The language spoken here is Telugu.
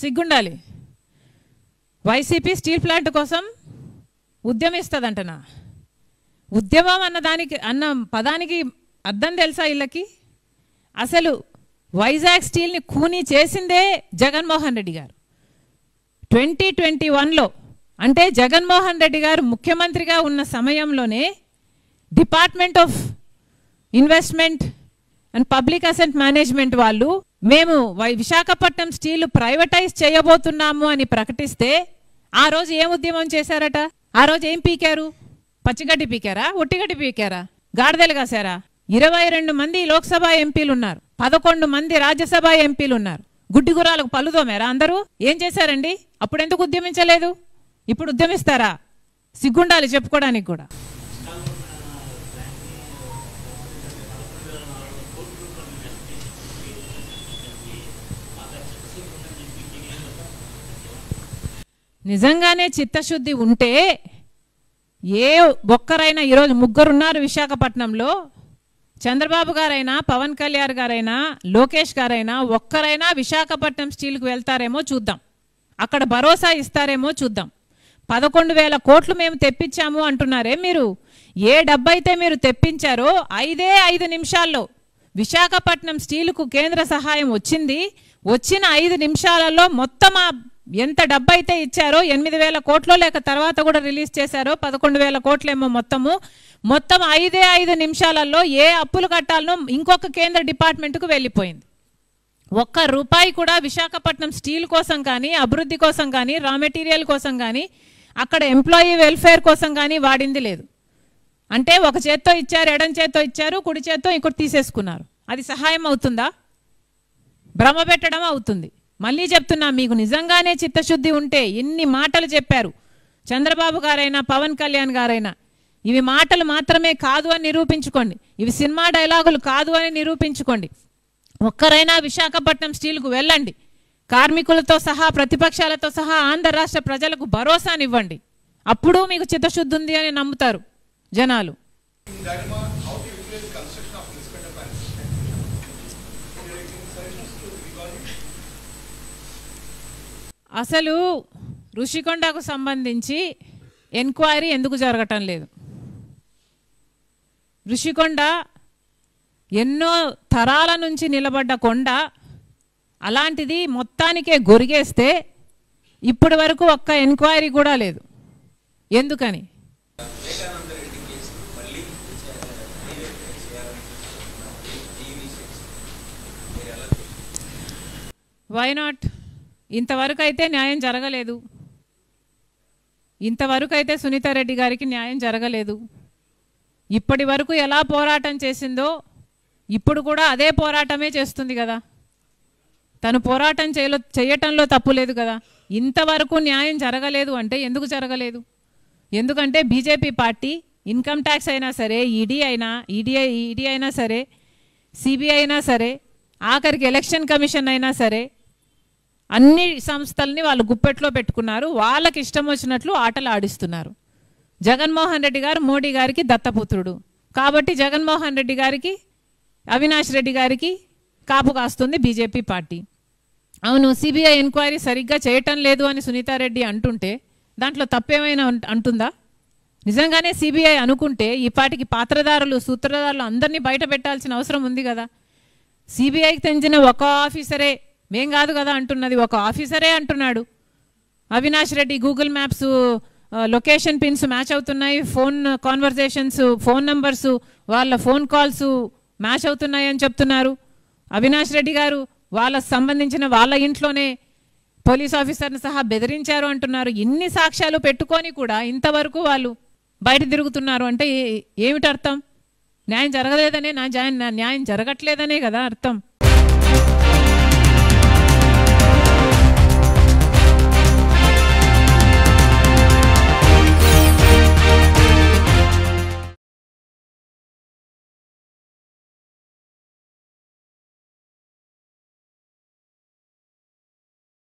సిగ్గుండాలి. వైసీపీ స్టీల్ ప్లాంట్ కోసం ఉద్యమిస్తుందంటనా? ఉద్యమం అన్న పదానికి అర్థం తెలుసా వీళ్ళకి? అసలు వైజాగ్ స్టీల్ని ఖూనీ చేసిందే జగన్మోహన్ రెడ్డి గారు. 2021లో అంటే జగన్మోహన్ రెడ్డి గారు ముఖ్యమంత్రిగా ఉన్న సమయంలోనే department of investment and public asset management వాళ్ళు మేము విశాఖపట్నం స్టీల్ ప్రైవేటైజ్ చేయబోతున్నాము అని ప్రకటిస్తే ఆ రోజు ఏం ఉద్యమం చేశారట? ఆ రోజు ఏం పీకారు? పచ్చిగడ్డి పీకారా? ఒట్టిగడ్డి పీకారా? గాడిదలు కాసారా? 22 మంది లోక్సభ ఎంపీలు ఉన్నారు, 11 మంది రాజ్యసభ ఎంపీలు ఉన్నారు. గుడ్డి గుర్రాలకు పలుదోమేరా అందరూ? ఏం చేశారండి? అప్పుడెందుకు ఉద్యమించలేదు? ఇప్పుడు ఉద్యమిస్తారా? సిగ్గుండాలి చెప్పుకోవడానికి కూడా. నిజంగానే చిత్తశుద్ధి ఉంటే ఏ ఒక్కరైనా, ఈరోజు ముగ్గురున్నారు విశాఖపట్నంలో, చంద్రబాబు గారైనా, పవన్ కళ్యాణ్ గారైనా, లోకేష్ గారైనా ఒక్కరైనా విశాఖపట్నం స్టీల్కి వెళ్తారేమో చూద్దాం, అక్కడ భరోసా ఇస్తారేమో చూద్దాం. 11,000 కోట్లు మేము తెప్పించాము అంటున్నారే మీరు. ఏ డబ్బైతే మీరు తెప్పించారో 5 నిమిషాల్లో విశాఖపట్నం స్టీలుకు కేంద్ర సహాయం వచ్చింది. వచ్చిన 5 నిమిషాలలో మొత్తం ఎంత డబ్బైతే ఇచ్చారో 8,000 కోట్లు, లేక తర్వాత కూడా రిలీజ్ చేశారో 11,000 కోట్లేమో మొత్తం 5 నిమిషాలలో ఏ అప్పులు కట్టాలనో ఇంకొక కేంద్ర డిపార్ట్మెంట్కు వెళ్ళిపోయింది. ఒక్క రూపాయి కూడా విశాఖపట్నం స్టీల్ కోసం కానీ, అభివృద్ధి కోసం కానీ, రా మెటీరియల్ కోసం కానీ, అక్కడ ఎంప్లాయీ వెల్ఫేర్ కోసం కానీ వాడింది లేదు. అంటే ఒక చేత్తో ఇచ్చారు, ఎడం చేత్తో ఇచ్చారు, కుడి చేత్తో ఇంకోటి తీసేసుకున్నారు. అది సహాయం అవుతుందా? భ్రమ పెట్టడం అవుతుంది. మళ్ళీ చెప్తున్నా, మీకు నిజంగానే చిత్తశుద్ధి ఉంటే ఇన్ని మాటలు చెప్పారు చంద్రబాబు గారైనా, పవన్ కళ్యాణ్ గారైనా, ఇవి మాటలు మాత్రమే కాదు అని నిరూపించుకోండి. ఇవి సినిమా డైలాగులు కాదు అని నిరూపించుకోండి. ఒక్కరైనా విశాఖపట్నం స్టీల్కు వెళ్ళండి. కార్మికులతో సహా, ప్రతిపక్షాలతో సహా ఆంధ్ర రాష్ట్ర ప్రజలకు భరోసానివ్వండి. అప్పుడు మీకు చిత్తశుద్ధి ఉంది అని నమ్ముతారు జనాలు. అసలు ఋషికొండకు సంబంధించి ఎంక్వైరీ ఎందుకు జరగటం లేదు? ఋషికొండ ఎన్నో తరాల నుంచి నిలబడ్డ కొండ, అలాంటిది మొత్తానికే గొరిగేస్తే ఇప్పటి వరకు ఒక్క ఎంక్వైరీ కూడా లేదు. ఎందుకని? Why not? ఇంతవరకు అయితే న్యాయం జరగలేదు. ఇంతవరకు అయితే సునీతారెడ్డి గారికి న్యాయం జరగలేదు. ఇప్పటి వరకు ఎలా పోరాటం చేసిందో ఇప్పుడు కూడా అదే పోరాటమే చేస్తుంది కదా. తను పోరాటం చేయటంలో తప్పు లేదు కదా. ఇంతవరకు న్యాయం జరగలేదు అంటే ఎందుకు జరగలేదు? ఎందుకంటే బీజేపీ పార్టీ ఇన్కమ్ ట్యాక్స్ అయినా సరే, ఈడీ అయినా సరే, సిబిఐ అయినా సరే, ఆఖరికి ఎలక్షన్ కమిషన్ అయినా సరే, అన్ని సంస్థల్ని వాళ్ళు గుప్పెట్లో పెట్టుకున్నారు. వాళ్ళకి ఇష్టం వచ్చినట్లు ఆటలు ఆడిస్తున్నారు. జగన్మోహన్ రెడ్డి గారు మోడీ గారికి దత్తపుత్రుడు కాబట్టి జగన్మోహన్ రెడ్డి గారికి, అవినాష్ రెడ్డి గారికి కాపు కాస్తుంది బీజేపీ పార్టీ. అవును, సిబిఐ ఎంక్వైరీ సరిగ్గా చేయటం లేదు అని సునీతారెడ్డి అంటుంటే దాంట్లో తప్పేమైనా అంటుందా? నిజంగానే సిబిఐ అనుకుంటే ఈ పార్టీకి పాత్రదారులు, సూత్రధారులు అందరినీ బయట పెట్టాల్సిన అవసరం ఉంది కదా. సిబిఐకి చెందిన ఒక ఆఫీసరే, మేం కాదు కదా అంటున్నది, ఒక ఆఫీసరే అంటున్నాడు. Avinash Reddy Google maps location pins match అవుతున్నాయి, ఫోన్ కాన్వర్జేషన్స్, ఫోన్ నంబర్స్, వాళ్ళ ఫోన్ కాల్స్ మ్యాచ్ అవుతున్నాయి అని చెప్తున్నారు. అవినాష్ రెడ్డి గారు వాళ్ళకు సంబంధించిన వాళ్ళ ఇంట్లోనే పోలీస్ ఆఫీసర్ని సహా బెదిరించారు అంటున్నారు. ఇన్ని సాక్ష్యాలు పెట్టుకొని కూడా ఇంతవరకు వాళ్ళు బయట తిరుగుతున్నారు అంటే ఏమిటి అర్థం? న్యాయం జరగలేదనే, న్యాయం జరగట్లేదనే కదా అర్థం.